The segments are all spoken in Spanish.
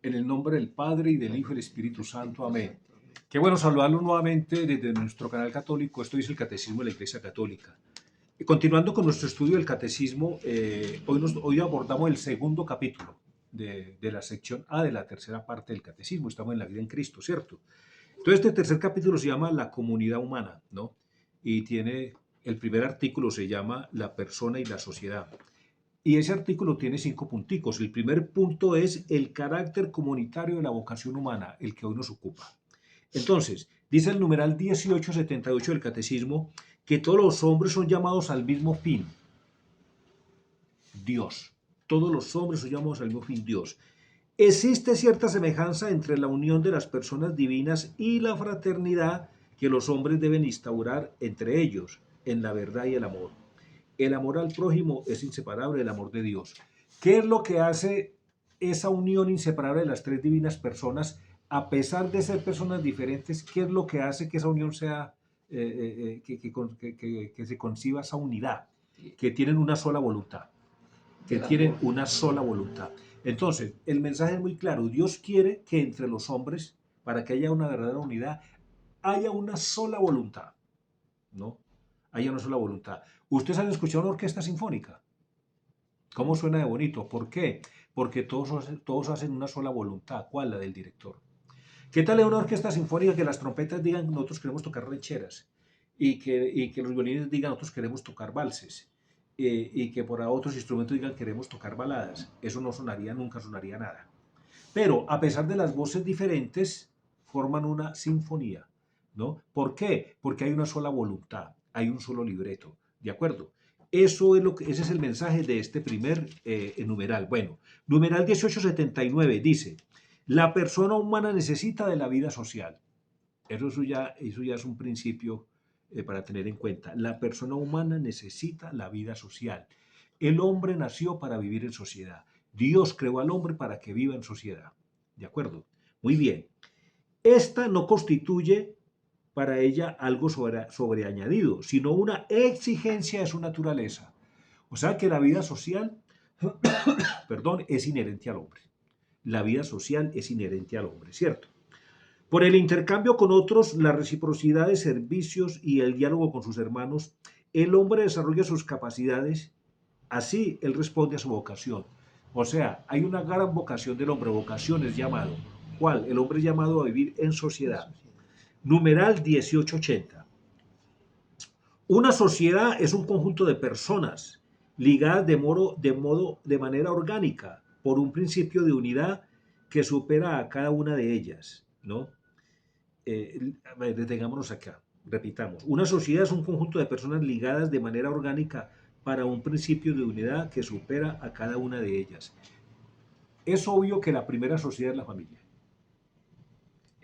En el nombre del Padre, y del Hijo, y del Espíritu Santo. Amén. Qué bueno saludarlos nuevamente desde nuestro canal católico. Esto es el Catecismo de la Iglesia Católica. Y continuando con nuestro estudio del Catecismo, hoy abordamos el segundo capítulo de la sección A de la tercera parte del Catecismo. Estamos en la vida en Cristo, ¿cierto? Entonces, este tercer capítulo se llama La comunidad humana, ¿no? Y tiene, el primer artículo se llama La persona y la sociedad. Y ese artículo tiene 5 punticos. El primer punto es el carácter comunitario de la vocación humana, el que hoy nos ocupa. Entonces, dice el numeral 1878 del Catecismo que todos los hombres son llamados al mismo fin, Dios. Todos los hombres son llamados al mismo fin, Dios. Existe cierta semejanza entre la unión de las personas divinas y la fraternidad que los hombres deben instaurar entre ellos en la verdad y el amor. El amor al prójimo es inseparable del amor de Dios. ¿Qué es lo que hace esa unión inseparable de las tres divinas personas, a pesar de ser personas diferentes? ¿Qué es lo que hace que esa unión sea, que se conciba esa unidad? Que tienen una sola voluntad, que tienen una sola voluntad. Entonces, el mensaje es muy claro. Dios quiere que entre los hombres, para que haya una verdadera unidad, haya una sola voluntad, ¿no? Haya una sola voluntad. ¿Ustedes han escuchado una orquesta sinfónica? ¿Cómo suena de bonito? ¿Por qué? Porque todos hacen una sola voluntad. ¿Cuál? La del director. ¿Qué tal es una orquesta sinfónica que las trompetas digan nosotros queremos tocar rancheras y que los violines digan nosotros queremos tocar valses y que por otros instrumentos digan queremos tocar baladas? Eso no sonaría, nunca sonaría nada. Pero a pesar de las voces diferentes, forman una sinfonía, ¿no? ¿Por qué? Porque hay una sola voluntad, hay un solo libreto, ¿de acuerdo? Ese es el mensaje de este primer numeral. Bueno, numeral 1879 dice, la persona humana necesita de la vida social. Eso ya es un principio para tener en cuenta. La persona humana necesita la vida social. El hombre nació para vivir en sociedad. Dios creó al hombre para que viva en sociedad. ¿De acuerdo? Muy bien. Esta no constituye para ella algo sobreañadido, sino una exigencia de su naturaleza. O sea que la vida social, perdón, es inherente al hombre. La vida social es inherente al hombre, ¿cierto? Por el intercambio con otros, la reciprocidad de servicios y el diálogo con sus hermanos, el hombre desarrolla sus capacidades, así él responde a su vocación. O sea, hay una gran vocación del hombre, vocación es llamado. ¿Cuál? El hombre es llamado a vivir en sociedad. Numeral 1880. Una sociedad es un conjunto de personas ligadas de manera orgánica por un principio de unidad que supera a cada una de ellas, ¿no? Detengámonos acá, repitamos. Una sociedad es un conjunto de personas ligadas de manera orgánica para un principio de unidad que supera a cada una de ellas. Es obvio que la primera sociedad es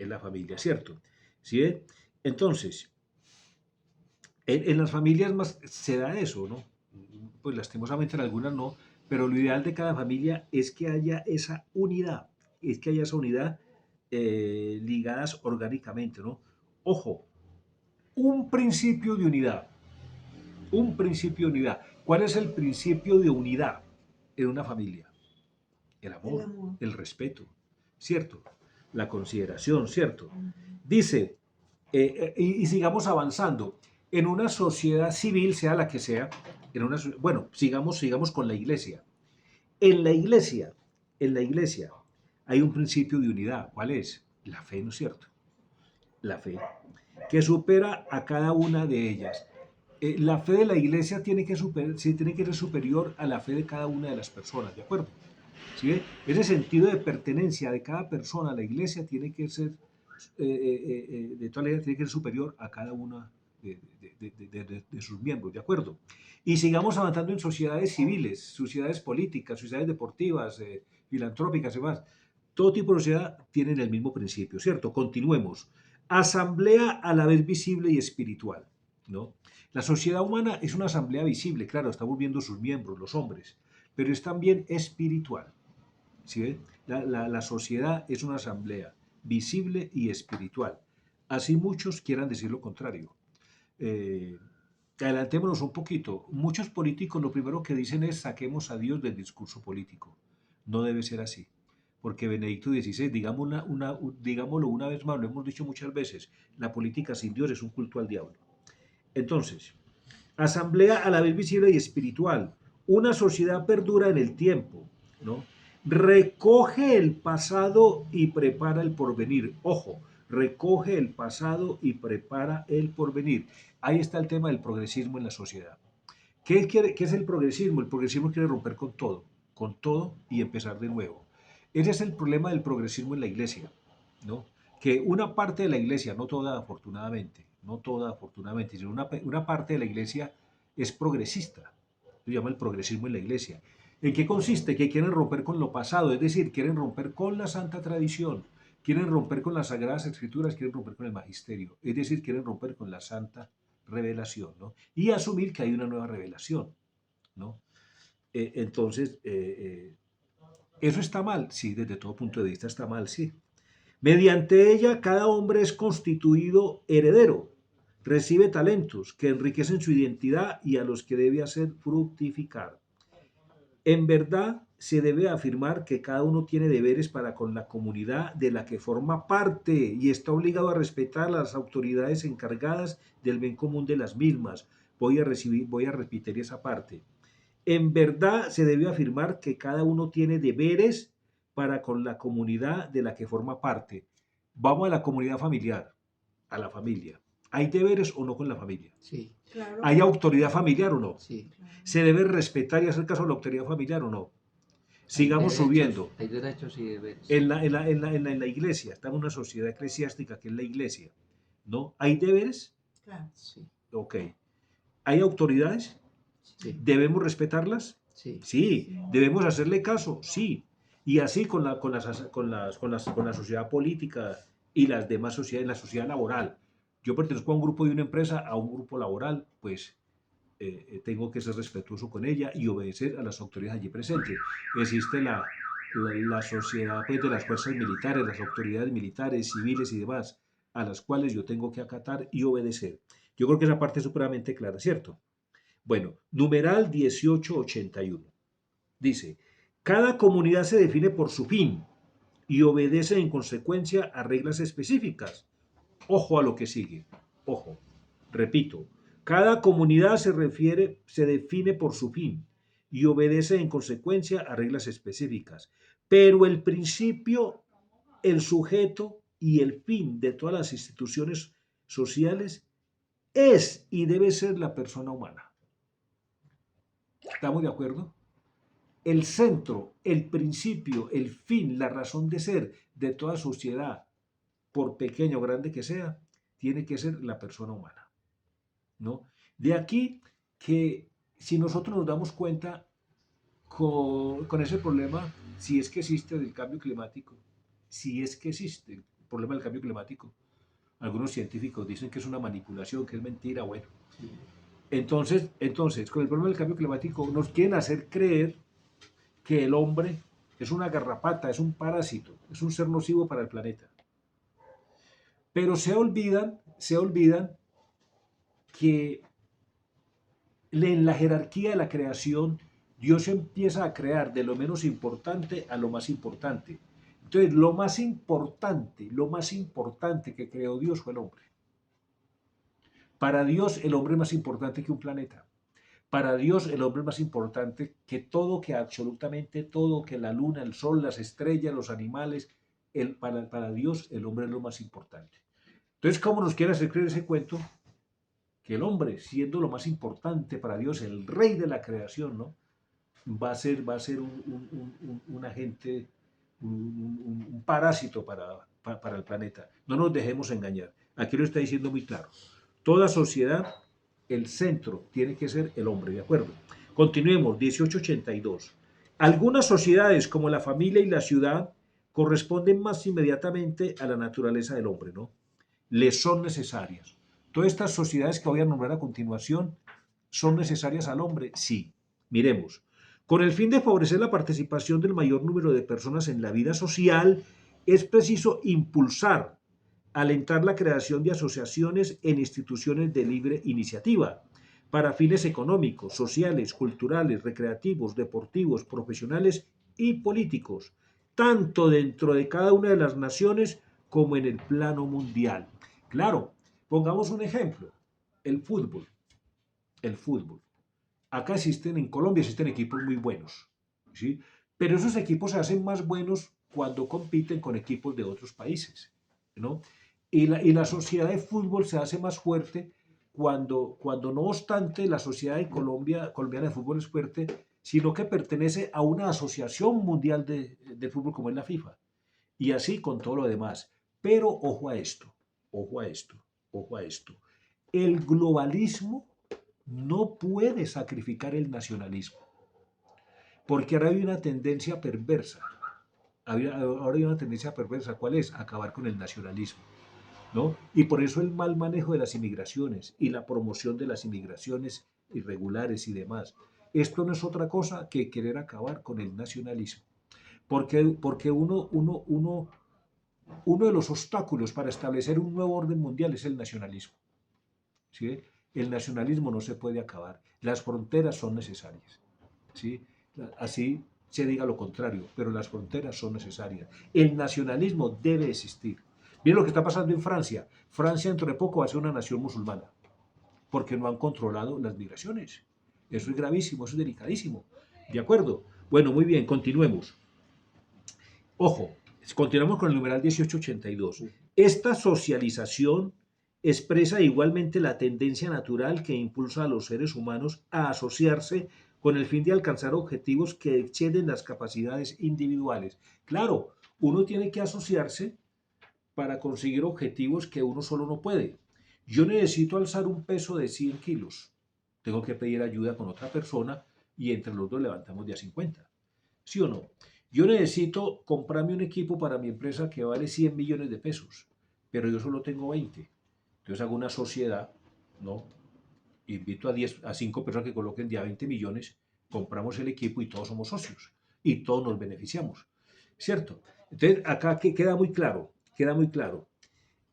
la familia, ¿cierto? ¿Sí? Entonces, en las familias más se da eso, ¿no? Pues lastimosamente en algunas no, pero lo ideal de cada familia es que haya esa unidad, ligadas orgánicamente, ¿no? Ojo, un principio de unidad, un principio de unidad. ¿Cuál es el principio de unidad en una familia? El El amor, amor. el respeto, ¿cierto? La consideración, ¿cierto? Dice, y sigamos avanzando, en una sociedad civil, sea la que sea, bueno, sigamos con la iglesia. En la iglesia, en la iglesia hay un principio de unidad. ¿Cuál es? La fe, ¿no es cierto? La fe, que supera a cada una de ellas. La fe de la iglesia tiene que ser superior a la fe de cada una de las personas, ¿de acuerdo? ¿Sí ve? Ese sentido de pertenencia de cada persona a la iglesia tiene que ser, de toda la iglesia, tiene que ser superior a cada una de sus miembros, ¿de acuerdo? Y sigamos avanzando en sociedades civiles, sociedades políticas, sociedades deportivas, filantrópicas y demás. Todo tipo de sociedad tienen el mismo principio, ¿cierto? Continuemos. Asamblea a la vez visible y espiritual, ¿no? La sociedad humana es una asamblea visible, claro, estamos viendo sus miembros, los hombres, pero es también espiritual. ¿Sí ve? La sociedad es una asamblea visible y espiritual. Así muchos quieran decir lo contrario. Eh, Adelantémonos un poquito. Muchos políticos lo primero que dicen es saquemos a Dios del discurso político. No debe ser así. porque Benedicto XVI, digámoslo una vez más, lo hemos dicho muchas veces, la política sin Dios es un culto al diablo. Entonces, asamblea a la vez visible y espiritual, una sociedad perdura en el tiempo, ¿no? Recoge el pasado y prepara el porvenir. Ojo, recoge el pasado y prepara el porvenir. Ahí está el tema del progresismo en la sociedad. ¿Qué es el progresismo? El progresismo quiere romper con todo y empezar de nuevo. Ese es el problema del progresismo en la iglesia, ¿no? Que una parte de la iglesia, no toda afortunadamente, sino una parte de la iglesia es progresista. Se llama el progresismo en la iglesia. ¿En qué consiste? Que quieren romper con lo pasado, es decir, quieren romper con la santa tradición, quieren romper con las sagradas escrituras, quieren romper con el magisterio, es decir, quieren romper con la santa revelación, ¿no? Y asumir que hay una nueva revelación, ¿no? Entonces, ¿eso está mal? Sí, desde todo punto de vista está mal, sí. Mediante ella, cada hombre es constituido heredero, recibe talentos que enriquecen su identidad y a los que debe hacer fructificar. En verdad, se debe afirmar que cada uno tiene deberes para con la comunidad de la que forma parte y está obligado a respetar a las autoridades encargadas del bien común de las mismas. Voy a repetir esa parte. En verdad, se debe afirmar que cada uno tiene deberes para con la comunidad de la que forma parte. Vamos a la comunidad familiar, a la familia. ¿Hay deberes o no con la familia? Sí, Claro. ¿Hay autoridad familiar o no? sí. ¿Se debe respetar y hacer caso a la autoridad familiar o no? Sigamos Hay derechos, subiendo. hay derechos y deberes. En la iglesia, está en una sociedad eclesiástica que es la iglesia, ¿no? ¿Hay deberes? Claro. Sí, Ok. ¿Hay autoridades? sí, ¿Debemos respetarlas? sí. Sí. ¿Debemos hacerle caso? Sí. Y así con la sociedad política y las demás sociedades, la sociedad laboral. Yo pertenezco a un grupo de una empresa, a un grupo laboral, pues tengo que ser respetuoso con ella y obedecer a las autoridades allí presentes. Existe la sociedad pues, de las fuerzas militares, las autoridades militares, civiles y demás, a las cuales yo tengo que acatar y obedecer. Yo creo que esa parte es supremamente clara, ¿cierto? Bueno, numeral 1881. Dice, cada comunidad se define por su fin y obedece en consecuencia a reglas específicas. Ojo a lo que sigue. Ojo. Repito, cada comunidad se define por su fin y obedece en consecuencia a reglas específicas. Pero el principio, el sujeto y el fin de todas las instituciones sociales es y debe ser la persona humana. ¿Estamos de acuerdo? El centro, el principio, el fin, la razón de ser de toda sociedad, por pequeño o grande que sea, tiene que ser la persona humana, ¿no? De aquí que si nosotros nos damos cuenta con ese problema, si es que existe del cambio climático, si es que existe el problema del cambio climático, algunos científicos dicen que es una manipulación, que es mentira, bueno. Entonces, con el problema del cambio climático nos quieren hacer creer que el hombre es una garrapata, es un parásito, es un ser nocivo para el planeta. Pero se olvidan que en la jerarquía de la creación, Dios empieza a crear de lo menos importante a lo más importante. Entonces, lo más importante que creó Dios fue el hombre. Para Dios, el hombre es más importante que un planeta. Para Dios, el hombre es más importante que absolutamente todo, que la luna, el sol, las estrellas, los animales. Para Dios, el hombre es lo más importante. Entonces, ¿cómo nos quiere hacer creer ese cuento? Que el hombre, siendo lo más importante para Dios, el rey de la creación, ¿no? Va a ser un agente, un parásito para el planeta. No nos dejemos engañar. Aquí lo está diciendo muy claro. Toda sociedad, el centro tiene que ser el hombre, ¿de acuerdo? Continuemos, 1882. Algunas sociedades, como la familia y la ciudad, corresponden más inmediatamente a la naturaleza del hombre, ¿no? Les son necesarias. Todas estas sociedades que voy a nombrar a continuación son necesarias al hombre, sí. Miremos. Con el fin de favorecer la participación del mayor número de personas en la vida social, es preciso impulsar, alentar la creación de asociaciones en instituciones de libre iniciativa para fines económicos, sociales, culturales, recreativos, deportivos, profesionales y políticos. tanto dentro de cada una de las naciones como en el plano mundial. Claro, pongamos un ejemplo, el fútbol. El fútbol. Acá existen, en Colombia existen equipos muy buenos, ¿sí? Pero esos equipos se hacen más buenos cuando compiten con equipos de otros países, ¿no? Y la sociedad de fútbol se hace más fuerte cuando no obstante la sociedad de colombiana de fútbol es fuerte, sino que pertenece a una asociación mundial de fútbol como es la FIFA. Y así con todo lo demás. Pero ojo a esto, ojo a esto, ojo a esto. El globalismo no puede sacrificar el nacionalismo, porque ahora hay una tendencia perversa. Ahora hay una tendencia perversa. ¿Cuál es? Acabar con el nacionalismo, ¿no? Y por eso el mal manejo de las inmigraciones y la promoción de las inmigraciones irregulares y demás. Esto no es otra cosa que querer acabar con el nacionalismo. Porque uno de los obstáculos para establecer un nuevo orden mundial es el nacionalismo. ¿Sí? El nacionalismo no se puede acabar. Las fronteras son necesarias. ¿Sí? Así se diga lo contrario, pero las fronteras son necesarias. El nacionalismo debe existir. Miren lo que está pasando en Francia. Francia dentro de poco va a ser una nación musulmana, porque no han controlado las migraciones. Eso es gravísimo, eso es delicadísimo. ¿De acuerdo? Bueno, muy bien, continuemos. Ojo, continuamos con el numeral 1882. Esta socialización expresa igualmente la tendencia natural que impulsa a los seres humanos a asociarse con el fin de alcanzar objetivos que exceden las capacidades individuales. Claro, uno tiene que asociarse para conseguir objetivos que uno solo no puede. Yo necesito alzar un peso de 100 kilos. Tengo que pedir ayuda con otra persona y entre los dos levantamos de a 50. ¿Sí o no? Yo necesito comprarme un equipo para mi empresa que vale 100 millones de pesos, pero yo solo tengo 20. Entonces hago una sociedad, ¿no? Invito a 5 personas que coloquen de a 20 millones, compramos el equipo y todos somos socios y todos nos beneficiamos, ¿cierto? Entonces acá queda muy claro, queda muy claro.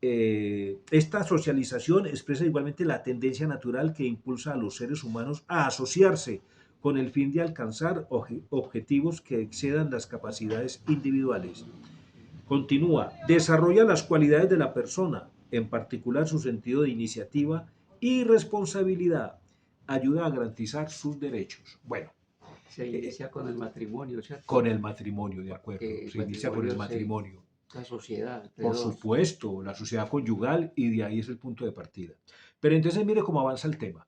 Esta socialización expresa igualmente la tendencia natural que impulsa a los seres humanos a asociarse con el fin de alcanzar objetivos que excedan las capacidades individuales. Continúa, desarrolla las cualidades de la persona, en particular su sentido de iniciativa y responsabilidad, ayuda a garantizar sus derechos. Bueno, Se inicia con el matrimonio, ¿cierto? con el matrimonio, de acuerdo, Porque se inicia con el matrimonio. La sociedad. Por supuesto, la sociedad conyugal y de ahí es el punto de partida. Pero entonces mire cómo avanza el tema.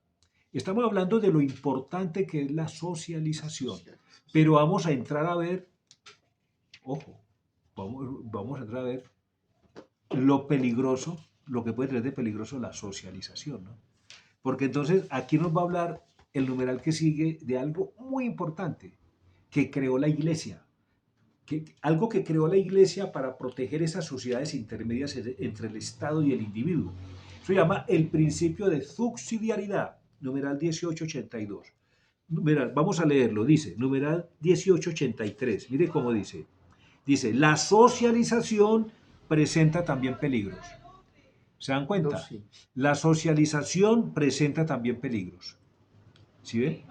Estamos hablando de lo importante que es la socialización, pero vamos a entrar a ver, ojo, vamos a entrar a ver lo peligroso, lo que puede tener de peligroso la socialización, ¿no? Porque entonces aquí nos va a hablar el numeral que sigue de algo muy importante que creó la Iglesia. Algo que creó la Iglesia para proteger esas sociedades intermedias entre el Estado y el individuo. Eso se llama el principio de subsidiariedad, numeral 1882. Numeral, vamos a leerlo, dice, numeral 1883, mire cómo dice. Dice, la socialización presenta también peligros. ¿Se dan cuenta? No, sí. La socialización presenta también peligros. ¿Sí ven?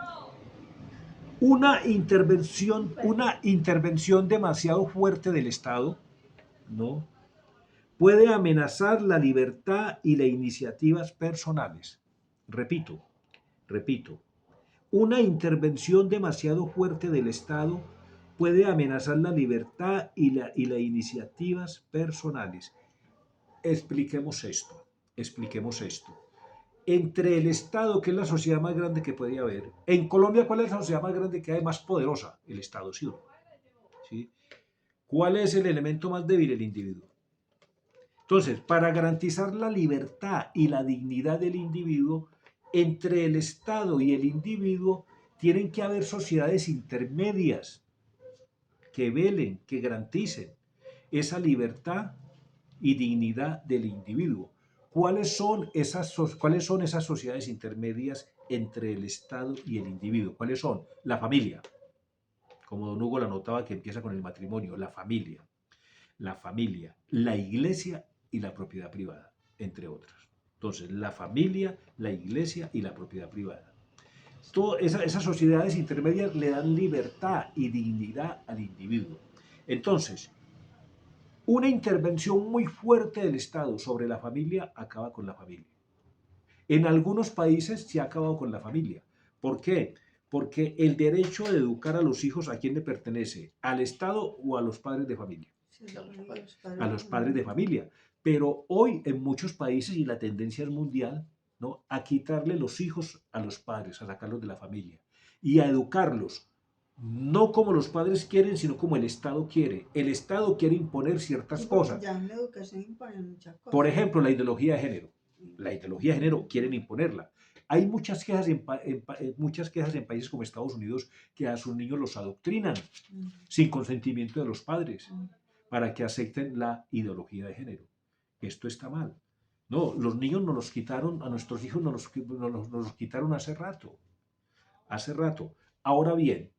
Una intervención demasiado fuerte del Estado, ¿no?, puede amenazar la libertad y las iniciativas personales. Repito, una intervención demasiado fuerte del Estado puede amenazar la libertad y las iniciativas personales. Expliquemos esto. Entre el Estado, que es la sociedad más grande que puede haber. En Colombia, ¿cuál es la sociedad más grande que hay, más poderosa? El Estado, ¿sí? ¿Sí? ¿Cuál es el elemento más débil? El individuo. Entonces, para garantizar la libertad y la dignidad del individuo, entre el Estado y el individuo tienen que haber sociedades intermedias que velen, que garanticen esa libertad y dignidad del individuo. ¿Cuáles son esas sociedades intermedias entre el Estado y el individuo? ¿Cuáles son? La familia, como don Hugo la notaba, que empieza con el matrimonio, la familia, la iglesia y la propiedad privada, entre otras. Entonces, la familia, la iglesia y la propiedad privada. Esas sociedades intermedias le dan libertad y dignidad al individuo. Entonces, una intervención muy fuerte del Estado sobre la familia acaba con la familia. En algunos países se ha acabado con la familia. ¿Por qué? Porque el derecho de educar a los hijos, ¿a quién le pertenece? ¿Al Estado o a los padres de familia? Sí, A los padres. A los padres de familia. Pero hoy en muchos países, y la tendencia es mundial, ¿no?, a quitarle los hijos a los padres, a sacarlos de la familia y a educarlos, no como los padres quieren, sino como el Estado quiere. El Estado quiere imponer ciertas Sí, porque cosas. ya en la educación imponen muchas cosas. Por ejemplo, la ideología de género. La ideología de género quieren imponerla. Hay muchas quejas muchas quejas en países como Estados Unidos que a sus niños los adoctrinan Mm, sin consentimiento de los padres mm. para que acepten la ideología de género. Esto está mal. No, los niños nos los quitaron, a nuestros hijos nos los quitaron hace rato. Hace rato. Ahora bien,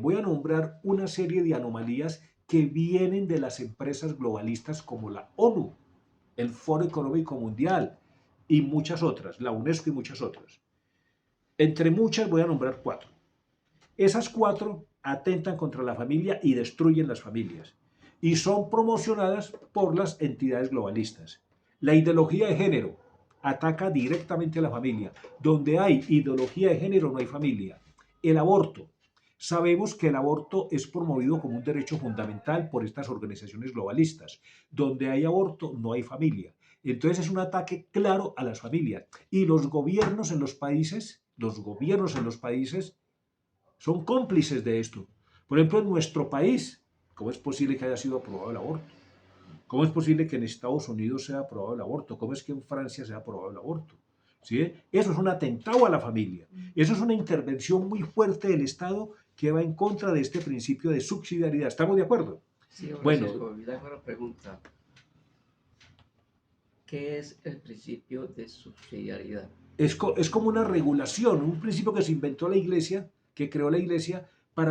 voy a nombrar una serie de anomalías que vienen de las empresas globalistas como la ONU, el Foro Económico Mundial y muchas otras, la UNESCO y muchas otras. Entre muchas voy a nombrar 4. Esas 4 atentan contra la familia y destruyen las familias y son promocionadas por las entidades globalistas. La ideología de género ataca directamente a la familia. Donde hay ideología de género no hay familia. El aborto. Sabemos que el aborto es promovido como un derecho fundamental por estas organizaciones globalistas. Donde hay aborto no hay familia. Entonces es un ataque claro a las familias. Y los gobiernos en los países son cómplices de esto. Por ejemplo, en nuestro país, ¿cómo es posible que haya sido aprobado el aborto? ¿Cómo es posible que en Estados Unidos sea aprobado el aborto? ¿Cómo es que en Francia sea aprobado el aborto? ¿Sí? Eso es un atentado a la familia. Eso es una intervención muy fuerte del Estado que va en contra de este principio de subsidiariedad. ¿Estamos de acuerdo? Sí, Bueno, Francisco, yo le hago una pregunta. ¿Qué es el principio de subsidiariedad? es como una regulación, un principio que se inventó la Iglesia, que creó la Iglesia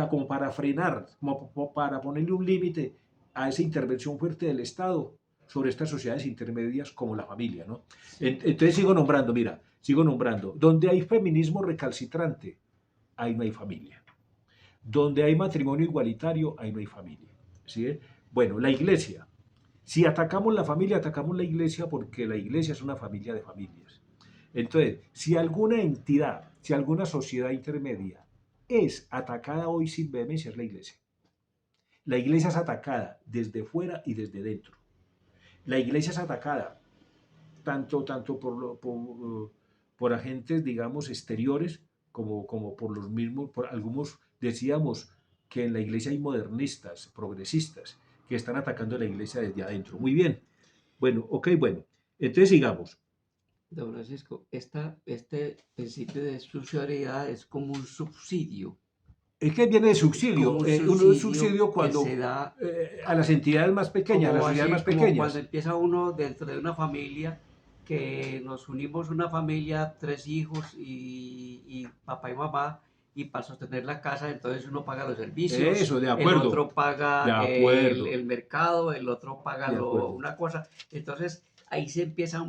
como para frenar, como para ponerle un límite a esa intervención fuerte del Estado sobre estas sociedades intermedias como la familia, ¿no? Entonces sigo nombrando. Donde hay feminismo recalcitrante, ahí no hay familia. Donde hay matrimonio igualitario, ahí no hay familia. ¿Sí? Bueno, la Iglesia. Si atacamos la familia, atacamos la Iglesia porque la Iglesia es una familia de familias. Entonces, si alguna entidad, si alguna sociedad intermedia es atacada hoy sin vehemencia, es la Iglesia. La Iglesia es atacada desde fuera y desde dentro. La Iglesia es atacada tanto por agentes, digamos, exteriores, como por los mismos, por algunos decíamos que en la Iglesia hay modernistas, progresistas, que están atacando a la Iglesia desde adentro. Muy bien. Bueno, bueno. Entonces sigamos. Don Francisco, este principio de subsidiariedad es como un subsidio. Es que viene de Es subsidio. como un Uno es subsidio que cuando se da a las entidades más pequeñas, a las como sociedades más así, como pequeñas. cuando empieza uno dentro de una familia, que nos unimos una familia, 3 hijos y papá y mamá, y para sostener la casa, entonces uno paga los servicios, Eso, de el acuerdo. otro De paga acuerdo. el mercado, el otro paga De acuerdo. una cosa. Entonces ahí se empieza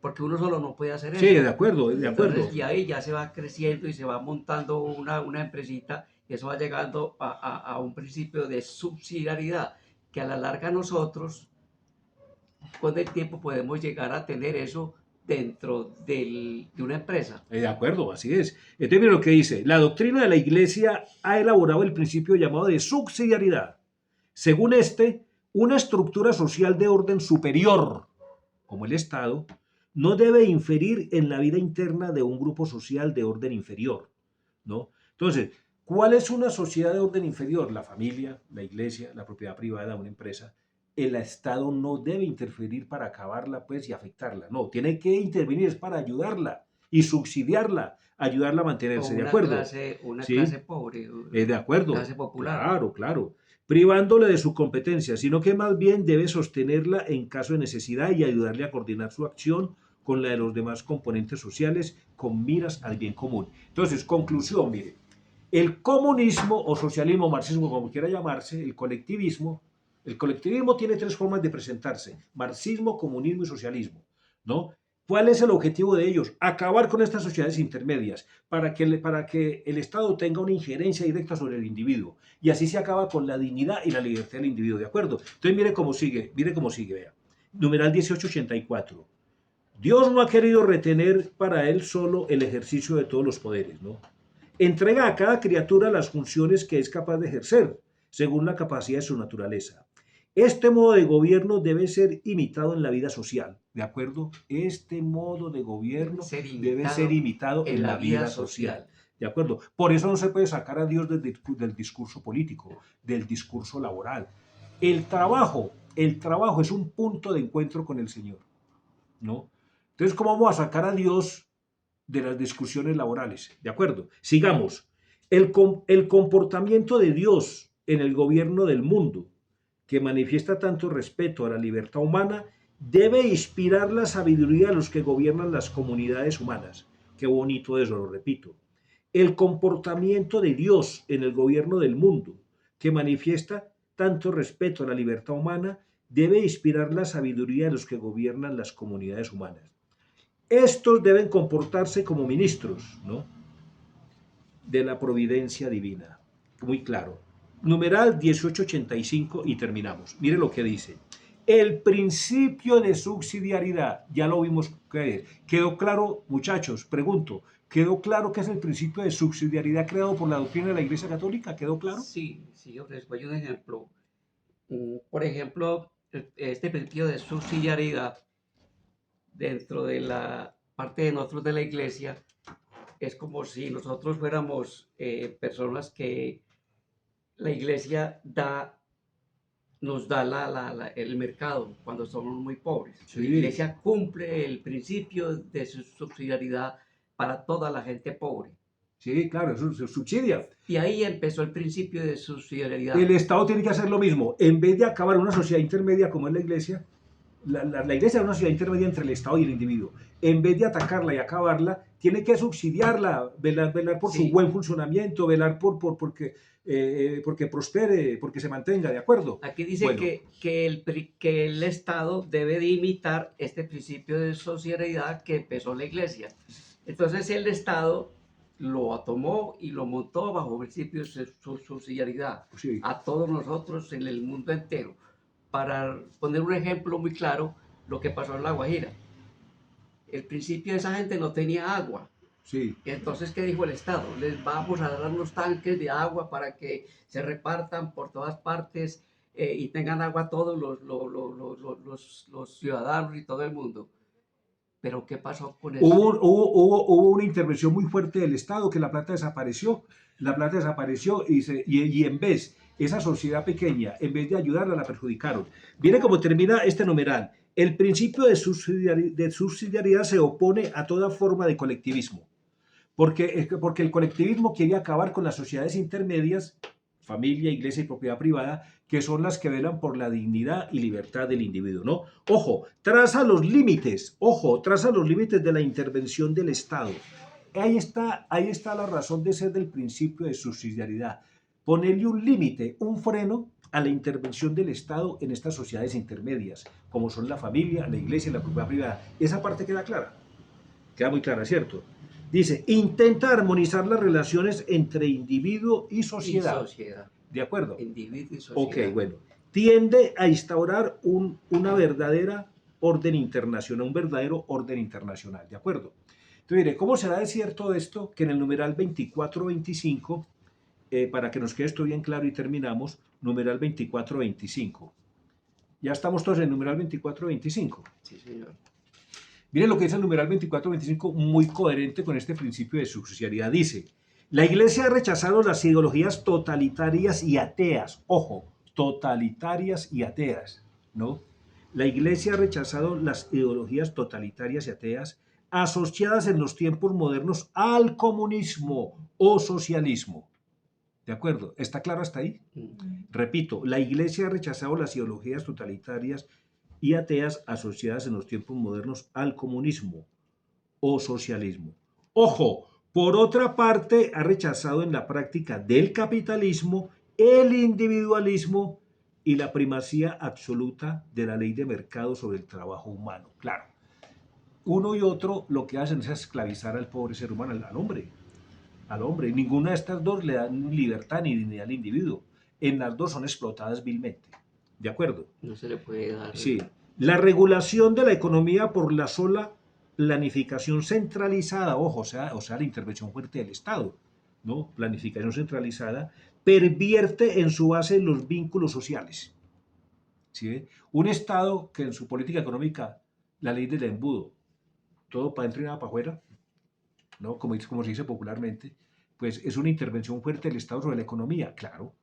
porque uno solo no puede hacer Sí, eso. de acuerdo, de acuerdo. Entonces, y ahí ya se va creciendo y se va montando una empresita, y eso va llegando a un principio de subsidiariedad, que a la larga nosotros, con el tiempo, podemos llegar a tener eso dentro de una empresa. De acuerdo, así es. Entonces, mira lo que dice. La doctrina de la Iglesia ha elaborado el principio llamado de subsidiariedad. Según este, una estructura social de orden superior, como el Estado, no debe inferir en la vida interna de un grupo social de orden inferior, ¿no? Entonces, ¿cuál es una sociedad de orden inferior? La familia, la iglesia, la propiedad privada, una empresa. El Estado no debe interferir para acabarla, pues, y afectarla. No, tiene que intervenir es para ayudarla y subsidiarla, ayudarla a mantenerse, Como ¿de acuerdo? una ¿Sí? clase pobre, De acuerdo. clase popular. Claro, claro. Privándole de su competencia, sino que más bien debe sostenerla en caso de necesidad y ayudarle a coordinar su acción con la de los demás componentes sociales con miras al bien común. Entonces, conclusión, mire, el comunismo o socialismo, marxismo, como quiera llamarse, el colectivismo tiene 3 formas de presentarse: marxismo, comunismo y socialismo, ¿no? ¿Cuál es el objetivo de ellos? Acabar con estas sociedades intermedias para que el Estado tenga una injerencia directa sobre el individuo y así se acaba con la dignidad y la libertad del individuo, ¿de acuerdo? Entonces mire cómo sigue, vea. Numeral 1884. Dios no ha querido retener para él solo el ejercicio de todos los poderes, ¿no? Entrega a cada criatura las funciones que es capaz de ejercer, según la capacidad de su naturaleza. Este modo de gobierno debe ser imitado en la vida social, ¿de acuerdo? Este modo de gobierno debe ser imitado en la vida social, ¿de acuerdo? Por eso no se puede sacar a Dios del discurso político, del discurso laboral. El trabajo es un punto de encuentro con el Señor, ¿no? Entonces, ¿cómo vamos a sacar a Dios de las discusiones laborales? ¿De acuerdo? Sigamos. El comportamiento de Dios en el gobierno del mundo, que manifiesta tanto respeto a la libertad humana, debe inspirar la sabiduría de los que gobiernan las comunidades humanas. Qué bonito eso, lo repito. El comportamiento de Dios en el gobierno del mundo, que manifiesta tanto respeto a la libertad humana, debe inspirar la sabiduría de los que gobiernan las comunidades humanas. Estos deben comportarse como ministros, ¿no?, de la providencia divina. Muy claro. Numeral 1885 y terminamos. Mire lo que dice. El principio de subsidiariedad, ya lo vimos caer. ¿Quedó claro, muchachos? Pregunto, ¿quedó claro qué es el principio de subsidiariedad creado por la doctrina de la Iglesia Católica? ¿Quedó claro? Sí, yo les doy un ejemplo. Por ejemplo, este principio de subsidiariedad dentro de la parte de nosotros de la iglesia es como si nosotros fuéramos personas que la iglesia nos da el mercado cuando somos muy pobres. Sí. La iglesia cumple el principio de su subsidiariedad para toda la gente pobre. Sí, claro, eso se subsidia. Y ahí empezó el principio de subsidiariedad. El Estado tiene que hacer lo mismo. En vez de acabar una sociedad intermedia como es la Iglesia, la Iglesia es una sociedad intermedia entre el Estado y el individuo. En vez de atacarla y acabarla, tiene que subsidiarla, velar por su buen funcionamiento, velar porque prospere, porque se mantenga, ¿de acuerdo? Aquí dice Bueno, que el Estado debe de imitar este principio de sociedad que empezó la Iglesia. Entonces el Estado lo tomó y lo montó bajo el principio de subsidiariedad sí. a todos nosotros en el mundo entero. Para poner un ejemplo muy claro, lo que pasó en La Guajira. El principio de esa gente no tenía agua. Sí. Entonces, ¿qué dijo el Estado? Les vamos a dar unos tanques de agua para que se repartan por todas partes y tengan agua todos los ciudadanos y todo el mundo. Pero ¿qué pasó con eso? Hubo una intervención muy fuerte del Estado, que la plata desapareció. La plata desapareció y en vez, esa sociedad pequeña, en vez de ayudarla, la perjudicaron. Viene como termina este numeral. El principio de subsidiariedad se opone a toda forma de colectivismo. Porque el colectivismo quiere acabar con las sociedades intermedias, familia, iglesia y propiedad privada, que son las que velan por la dignidad y libertad del individuo, ¿no? Ojo, traza los límites de la intervención del Estado. Ahí está la razón de ser del principio de subsidiariedad. Ponerle un límite, un freno a la intervención del Estado en estas sociedades intermedias, como son la familia, la iglesia y la propiedad privada. Esa parte queda clara, queda muy clara, ¿cierto? Dice, intenta armonizar las relaciones entre individuo y sociedad. ¿De acuerdo? Individuo y sociedad. Ok, bueno. Tiende a instaurar una verdadera orden internacional, un verdadero orden internacional. ¿De acuerdo? Entonces, mire, ¿cómo será de cierto esto que en el numeral 24-25, para que nos quede esto bien claro y terminamos, numeral 24-25. Ya estamos todos en el numeral 24-25. Sí, señor. Miren lo que dice el numeral 24-25, muy coherente con este principio de subsidiariedad. Dice, la Iglesia ha rechazado las ideologías totalitarias y ateas. Ojo, totalitarias y ateas, ¿no? La Iglesia ha rechazado las ideologías totalitarias y ateas asociadas en los tiempos modernos al comunismo o socialismo. ¿De acuerdo? ¿Está claro hasta ahí? Repito, la Iglesia ha rechazado las ideologías totalitarias y ateas asociadas en los tiempos modernos al comunismo o socialismo. Ojo, por otra parte, ha rechazado en la práctica del capitalismo el individualismo y la primacía absoluta de la ley de mercado sobre el trabajo humano. Claro, uno y otro lo que hacen es esclavizar al pobre ser humano, al hombre. Al hombre. Ninguna de estas dos le dan libertad ni dignidad al individuo. En las dos son explotadas vilmente. ¿De acuerdo? No se le puede dar. Sí. La regulación de la economía por la sola planificación centralizada, ojo, o sea, la intervención fuerte del Estado, ¿no? Planificación centralizada, pervierte en su base los vínculos sociales. ¿Sí? Un Estado que en su política económica, la ley del embudo, todo para adentro y nada para afuera, ¿no? Como se dice popularmente, pues es una intervención fuerte del Estado sobre la economía. Claro,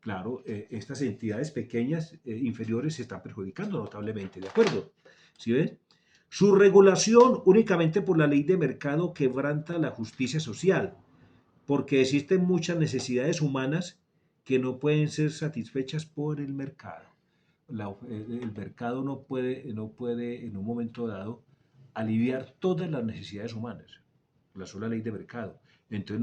claro, estas entidades pequeñas, inferiores, se están perjudicando notablemente, ¿de acuerdo? ¿Sí ven? Su regulación únicamente por la ley de mercado quebranta la justicia social, porque existen muchas necesidades humanas que no pueden ser satisfechas por el mercado. El mercado no puede en un momento dado aliviar todas las necesidades humanas, la sola ley de mercado. Entonces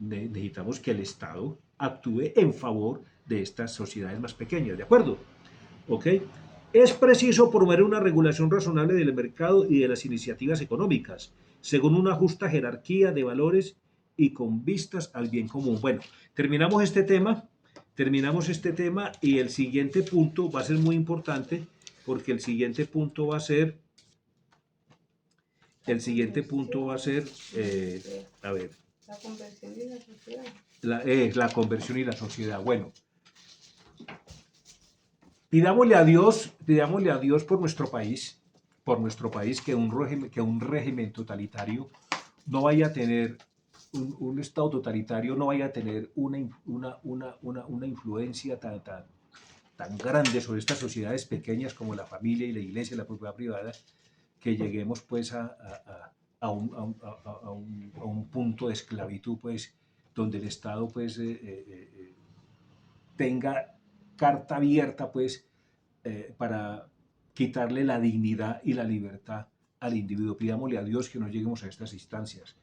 necesitamos que el Estado actúe en favor de estas sociedades más pequeñas, ¿de acuerdo? ¿Ok? Es preciso promover una regulación razonable del mercado y de las iniciativas económicas, según una justa jerarquía de valores y con vistas al bien común. Bueno, terminamos este tema y el siguiente punto va a ser muy importante, porque el siguiente punto va a ser, a ver, La conversión y la sociedad. la conversión y la sociedad. Bueno, pidámosle a Dios por nuestro país, que un régimen totalitario no vaya a tener, un Estado totalitario no vaya a tener una influencia tan grande sobre estas sociedades pequeñas como la familia y la iglesia y la propiedad privada, que lleguemos pues a un punto de esclavitud, pues, donde el Estado pues tenga carta abierta pues para quitarle la dignidad y la libertad al individuo. Pidámosle a Dios que no lleguemos a estas instancias.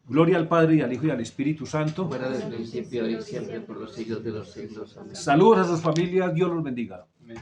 Gloria al Padre y al Hijo y al Espíritu Santo. Fuera del principio y siempre por los siglos de los siglos. Amén. Saludos a sus familias, Dios los bendiga. Amén.